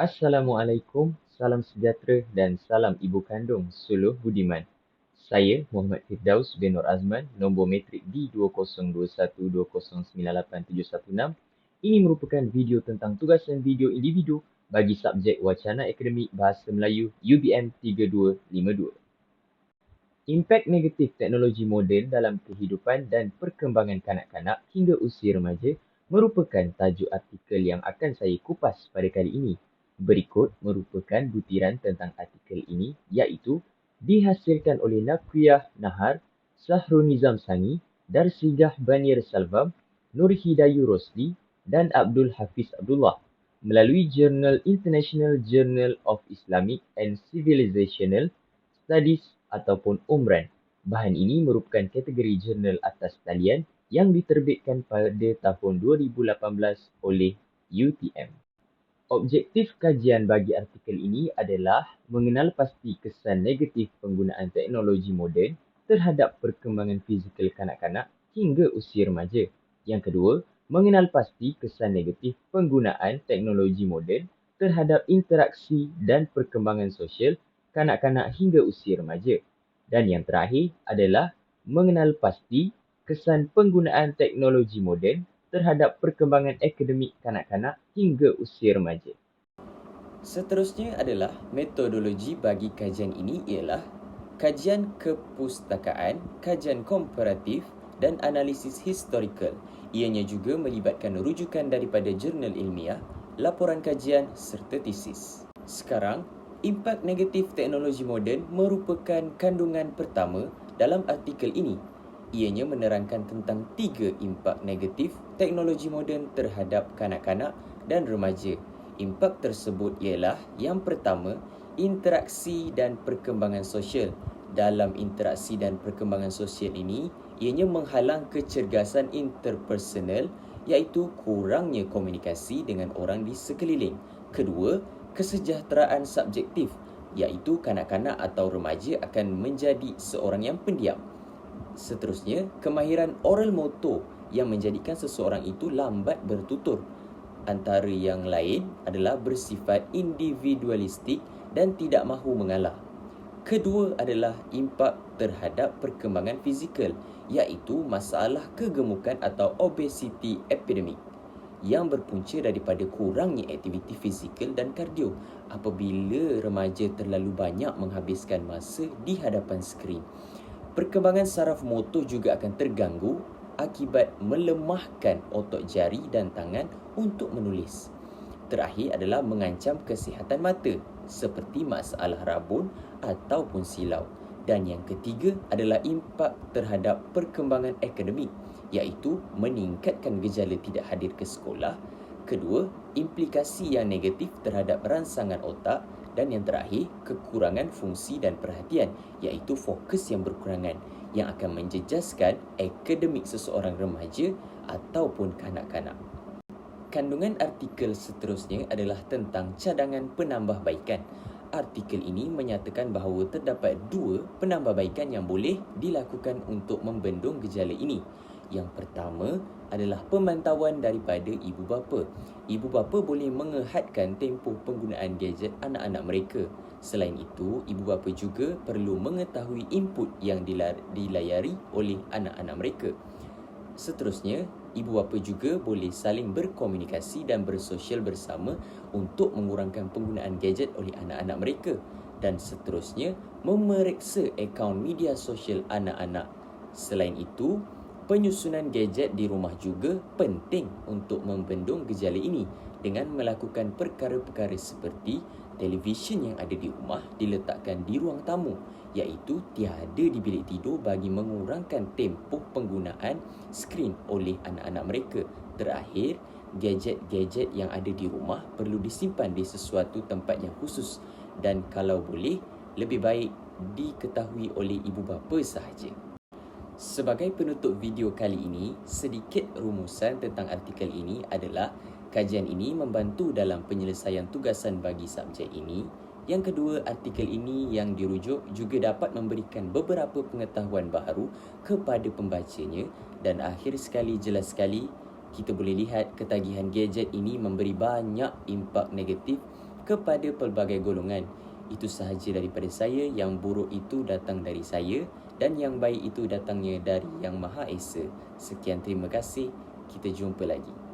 Assalamualaikum, salam sejahtera dan salam ibu kandung suluh budiman. Saya Muhammad Firdaus bin Nur Azman, nombor metrik D202120987116. Ini merupakan video tentang tugasan video individu bagi subjek wacana akademik Bahasa Melayu UBM 3252. Impak negatif teknologi moden dalam kehidupan dan perkembangan kanak-kanak hingga usia remaja merupakan tajuk artikel yang akan saya kupas pada kali ini. Berikut merupakan butiran tentang artikel ini iaitu dihasilkan oleh Naqiyah Nahar, Sahrunizam Sani, Darsigah Banir Salvam, Nur Hidayu Rosli dan Abdul Hafiz Abdullah melalui Jurnal International Journal of Islamic and Civilizational Studies ataupun UMRAN. Bahan ini merupakan kategori jurnal atas talian yang diterbitkan pada tahun 2018 oleh UTM. Objektif kajian bagi artikel ini adalah mengenal pasti kesan negatif penggunaan teknologi moden terhadap perkembangan fizikal kanak-kanak hingga usia remaja. Yang kedua, mengenal pasti kesan negatif penggunaan teknologi moden terhadap interaksi dan perkembangan sosial kanak-kanak hingga usia remaja. Dan yang terakhir adalah mengenal pasti kesan penggunaan teknologi moden terhadap perkembangan akademik kanak-kanak hingga usia remaja. Seterusnya adalah metodologi bagi kajian ini ialah kajian kepustakaan, kajian komparatif dan analisis historikal. Ianya juga melibatkan rujukan daripada jurnal ilmiah, laporan kajian serta tesis. Sekarang, impak negatif teknologi moden merupakan kandungan pertama dalam artikel ini. Ianya menerangkan tentang 3 impak negatif teknologi moden terhadap kanak-kanak dan remaja. Impak tersebut ialah yang pertama, interaksi dan perkembangan sosial. Dalam interaksi dan perkembangan sosial ini, ianya menghalang kecergasan interpersonal iaitu kurangnya komunikasi dengan orang di sekeliling. Kedua, kesejahteraan subjektif iaitu kanak-kanak atau remaja akan menjadi seorang yang pendiam. Seterusnya, kemahiran oral motor yang menjadikan seseorang itu lambat bertutur. Antara yang lain adalah bersifat individualistik dan tidak mahu mengalah. Kedua adalah impak terhadap perkembangan fizikal, iaitu masalah kegemukan atau obesity epidemic yang berpunca daripada kurangnya aktiviti fizikal dan kardio apabila remaja terlalu banyak menghabiskan masa di hadapan skrin. Perkembangan saraf motor juga akan terganggu akibat melemahkan otot jari dan tangan untuk menulis. Terakhir adalah mengancam kesihatan mata seperti masalah rabun ataupun silau. Dan yang ketiga adalah impak terhadap perkembangan akademik iaitu meningkatkan gejala tidak hadir ke sekolah. Kedua, implikasi yang negatif terhadap rangsangan otak. Dan yang terakhir, kekurangan fungsi dan perhatian iaitu fokus yang berkurangan yang akan menjejaskan akademik seseorang remaja ataupun kanak-kanak. Kandungan artikel seterusnya adalah tentang cadangan penambahbaikan. Artikel ini menyatakan bahawa terdapat 2 penambahbaikan yang boleh dilakukan untuk membendung gejala ini. Yang pertama adalah pemantauan daripada ibu bapa. Ibu bapa boleh mengehadkan tempoh penggunaan gadget anak-anak mereka. Selain itu, ibu bapa juga perlu mengetahui input yang dilayari oleh anak-anak mereka. Seterusnya, ibu bapa juga boleh saling berkomunikasi dan bersosial bersama untuk mengurangkan penggunaan gadget oleh anak-anak mereka. Dan seterusnya, memeriksa akaun media sosial anak-anak. Selain itu, penyusunan gadget di rumah juga penting untuk membendung gejala ini dengan melakukan perkara-perkara seperti televisyen yang ada di rumah diletakkan di ruang tamu iaitu tiada di bilik tidur bagi mengurangkan tempoh penggunaan skrin oleh anak-anak mereka. Terakhir, gadget-gadget yang ada di rumah perlu disimpan di sesuatu tempat yang khusus dan kalau boleh lebih baik diketahui oleh ibu bapa sahaja. Sebagai penutup video kali ini, sedikit rumusan tentang artikel ini adalah kajian ini membantu dalam penyelesaian tugasan bagi subjek ini. Yang kedua, artikel ini yang dirujuk juga dapat memberikan beberapa pengetahuan baharu kepada pembacanya. Dan akhir sekali, jelas sekali, kita boleh lihat ketagihan gadget ini memberi banyak impak negatif kepada pelbagai golongan. Itu sahaja daripada saya. Yang buruk itu datang dari saya dan yang baik itu datangnya dari Yang Maha Esa. Sekian, terima kasih. Kita jumpa lagi.